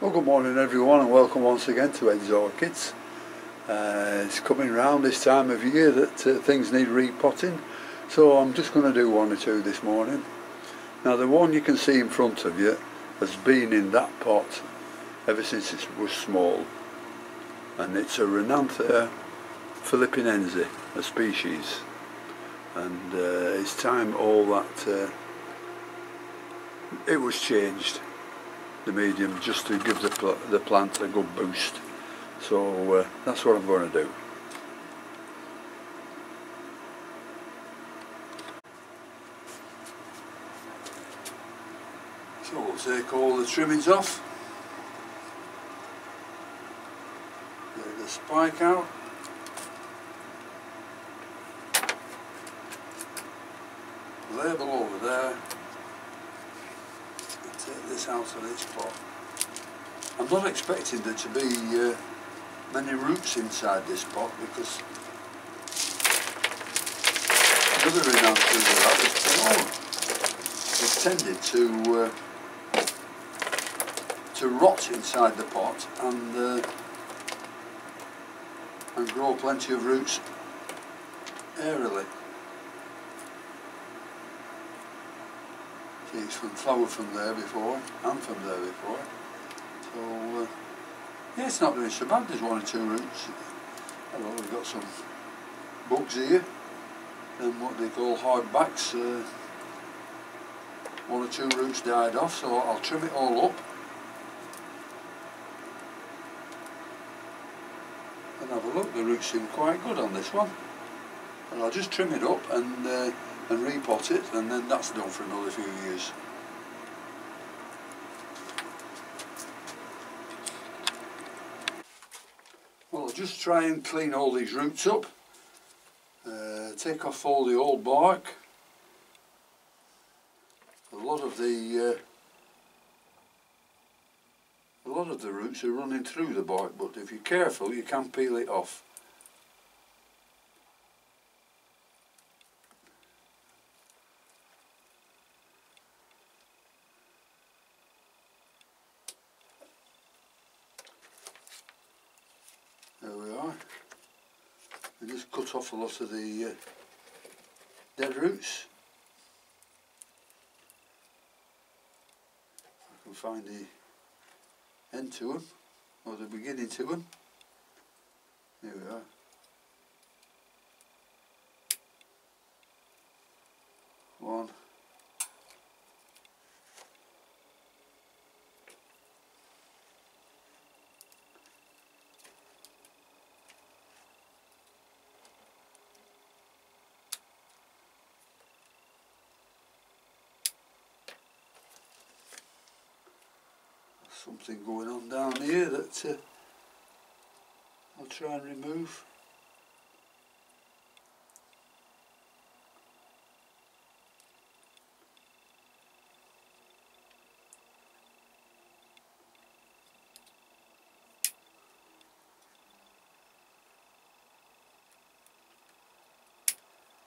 Well, good morning everyone, and welcome once again to Ed's Orchids. It's coming round this time of year that things need repotting, so I'm just going to do one or two this morning. Now, the one you can see in front of you has been in that pot ever since it was small, and it's a Renanthera philippinense, a species, and it's time all that it was changed, the medium, just to give the plant a good boost. So that's what I'm going to do. So we'll take all the trimmings off, get the spike out, label over there, and take this out of this pot. I'm not expecting there to be many roots inside this pot, because another Renanthera that has tended to rot inside the pot and grow plenty of roots aerially. See, it's flowered from there before and from there before. So yeah, it's not doing so bad. There's one or two roots. Hello, we've got some bugs here, and what they call hardbacks. One or two roots died off, so I'll trim it all up and have a look. The roots seem quite good on this one, and I'll just trim it up and repot it, and then that's done for another few years. Well, I'll just try and clean all these roots up, take off all the old bark. A lot of the roots are running through the bark, but if you're careful you can peel it off. There we are. And just cut off a lot of the dead roots. I can find the end to them, or the beginning to them. There we are. One. Something going on down here that I'll try and remove.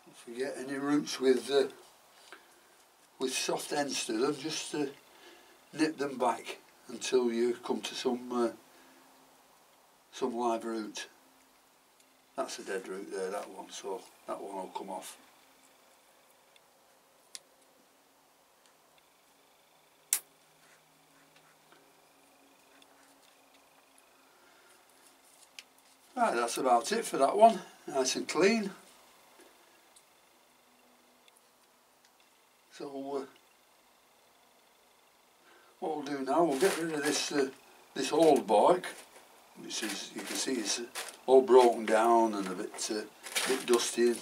Don't forget any roots with soft ends to them, just to nip them back until you come to some live root. That's a dead root there, that one, so that one will come off. Right, that's about it for that one. Nice and clean. So what we'll do now, we'll get rid of this old bark, which is, you can see, it's all broken down and a bit dusty,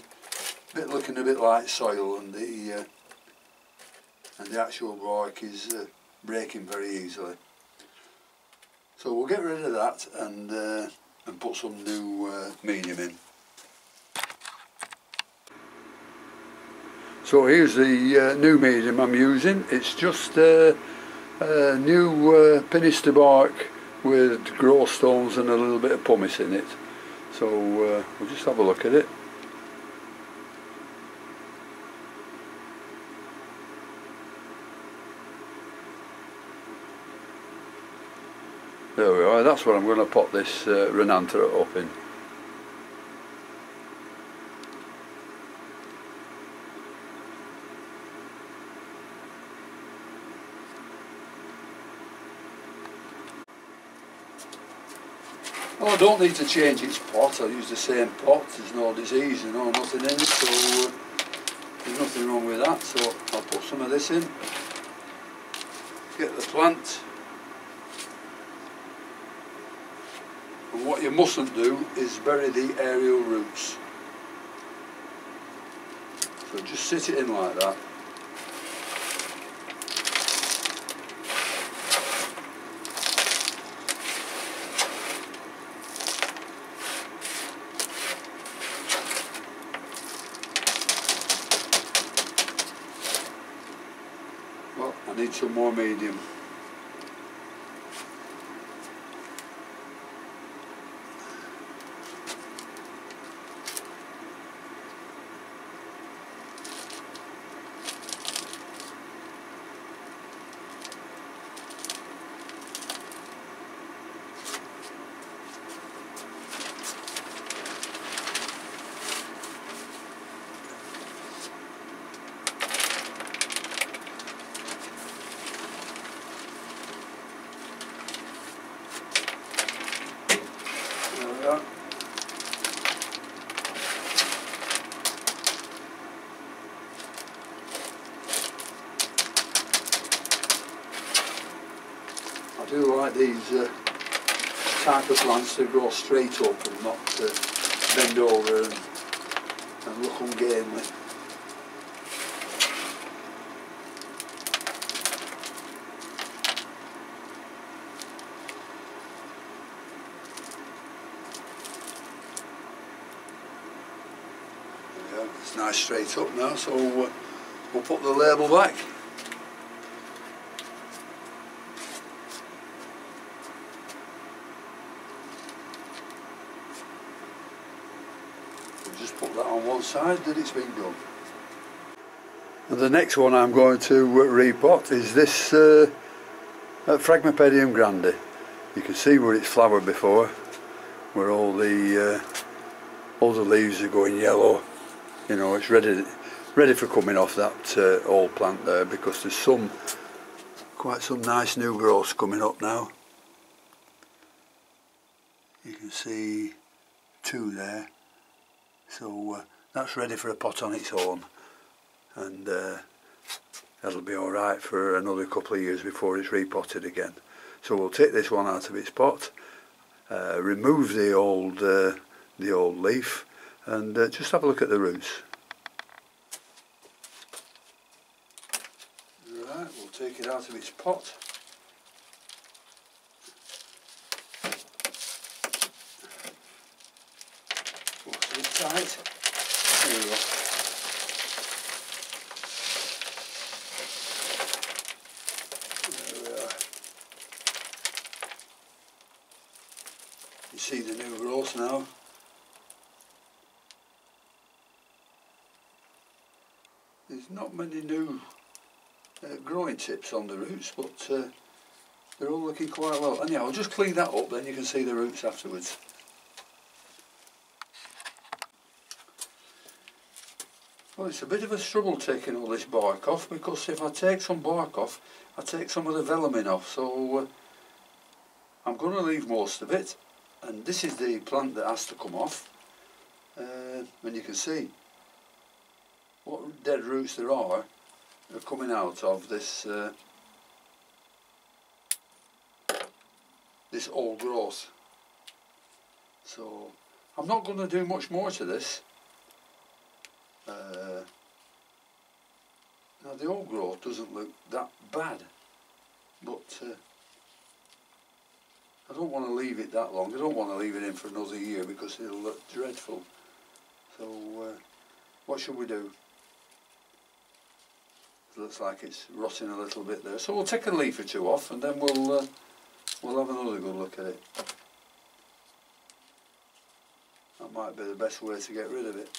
looking a bit like soil, and the actual bark is breaking very easily. So we'll get rid of that and put some new medium in. So here's the new medium I'm using. It's just new pinister bark with grow stones and a little bit of pumice in it. So we'll just have a look at it. There we are, that's what I'm going to pot this Renanthera up in. Well, I don't need to change its pot, I use the same pot, there's no disease and no nothing in it, so there's nothing wrong with that. So I'll put some of this in, get the plant, and what you mustn't do is bury the aerial roots. So just sit it in like that. Well, I need some more medium. I do like these type of plants to grow straight up and not bend over and look ungainly. There we go, it's nice straight up now, so we'll put the label back. Just put that on one side that it's been done. And the next one I'm going to repot is this Phragmipedium grande. You can see where it's flowered before, where all the leaves are going yellow. You know, it's ready for coming off that old plant there, because there's quite some nice new growths coming up now. You can see two there. So that's ready for a pot on its own, and that'll be alright for another couple of years before it's repotted again. So we'll take this one out of its pot, remove the old leaf, and just have a look at the roots. Right, we'll take it out of its pot. Tight. There we go. There we are. You see the new growth now. There's not many new growing tips on the roots, but they're all looking quite well. Anyhow, I'll just clean that up, then you can see the roots afterwards. Well, it's a bit of a struggle taking all this bark off, because if I take some bark off, I take some of the velamin off, so I'm going to leave most of it, and this is the plant that has to come off, and you can see what dead roots there are coming out of this this old growth. So I'm not going to do much more to this. Now the old growth doesn't look that bad, but I don't want to leave it that long. I don't want to leave it in for another year because it'll look dreadful. So what should we do? It looks like it's rotting a little bit there. So we'll take a leaf or two off, and then we'll have another good look at it. That might be the best way to get rid of it.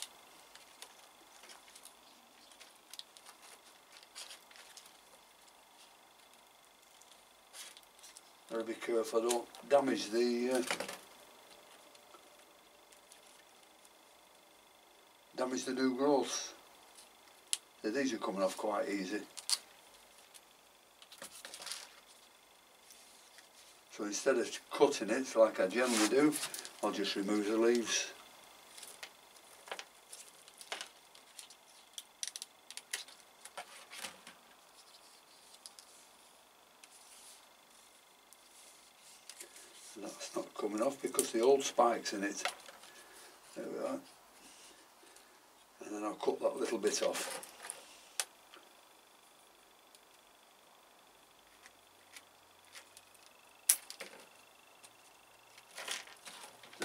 Gotta be careful I don't damage the new growths. So these are coming off quite easy. So instead of cutting it like I generally do, I'll just remove the leaves. And that's not coming off because the old spike's in it. There we are. And then I'll cut that little bit off.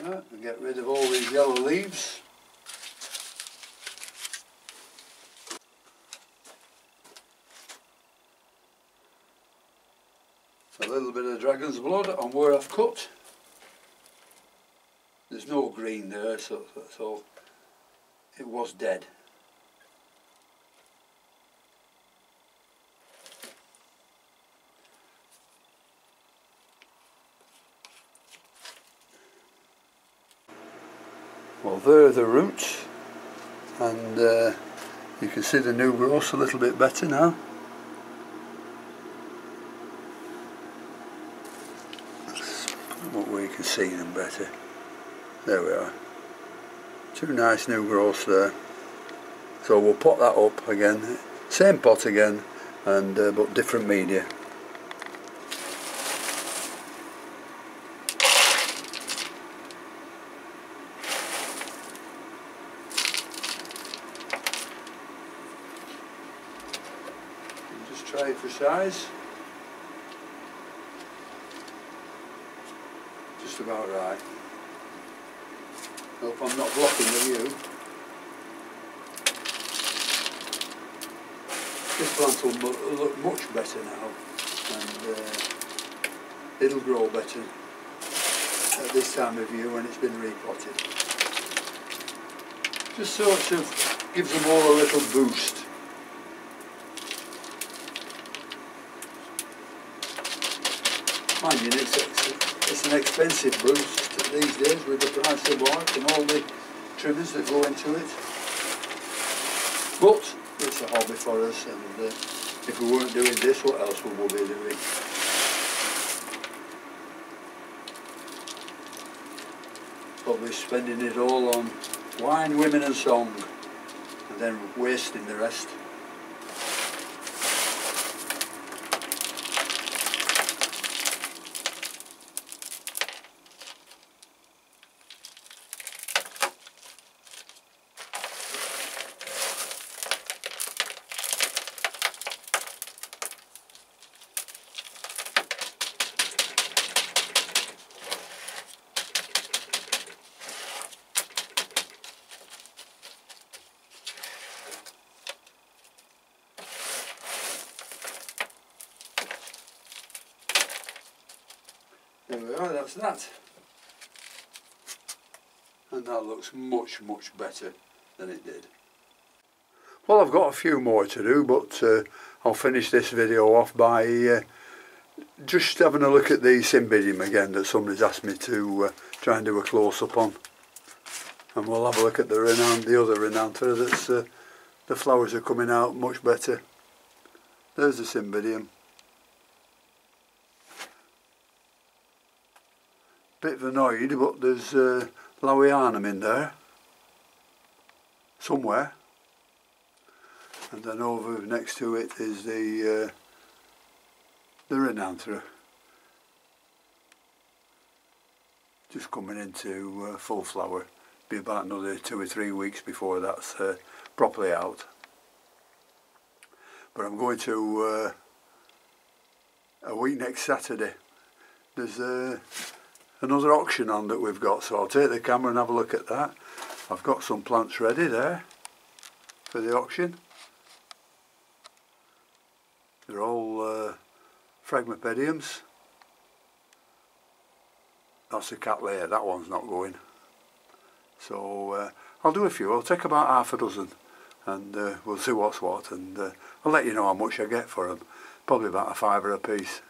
Right, and get rid of all these yellow leaves. A little bit of dragon's blood on where I've cut. There's no green there, so it was dead. Well, there are the roots, and you can see the new growth a little bit better now. What where you can see them better. There we are. Two nice new growths there. So we'll pot that up again, same pot again, and but different media. Just try it for size. Just about right. Hope I'm not blocking the view. This plant will look much better now, and it'll grow better at this time of year when it's been repotted. Just sort of gives them all a little boost. Mind you, it's an expensive boost these days with the price of bark and all the trimmers that go into it. But it's a hobby for us, and if we weren't doing this, what else would we be doing? Probably spending it all on wine, women and song, and then wasting the rest. There we are, that's that. And that looks much, much better than it did. Well, I've got a few more to do, but I'll finish this video off by just having a look at the Cymbidium again that somebody's asked me to try and do a close-up on. And we'll have a look at the other Renanthera that's the flowers are coming out much better. There's the Cymbidium. Bit annoyed, but there's Lawianum in there somewhere, and then over next to it is the Renanthera, just coming into full flower. Be about another 2 or 3 weeks before that's properly out. But I'm going to a week next Saturday. There's another auction on that we've got, so I'll take the camera and have a look at that. I've got some plants ready there for the auction. They're all Phragmipediums. That's a Cattleya, that one's not going. So I'll do a few. I'll take about half a dozen, and we'll see what's what, and I'll let you know how much I get for them. Probably about a £5 a piece.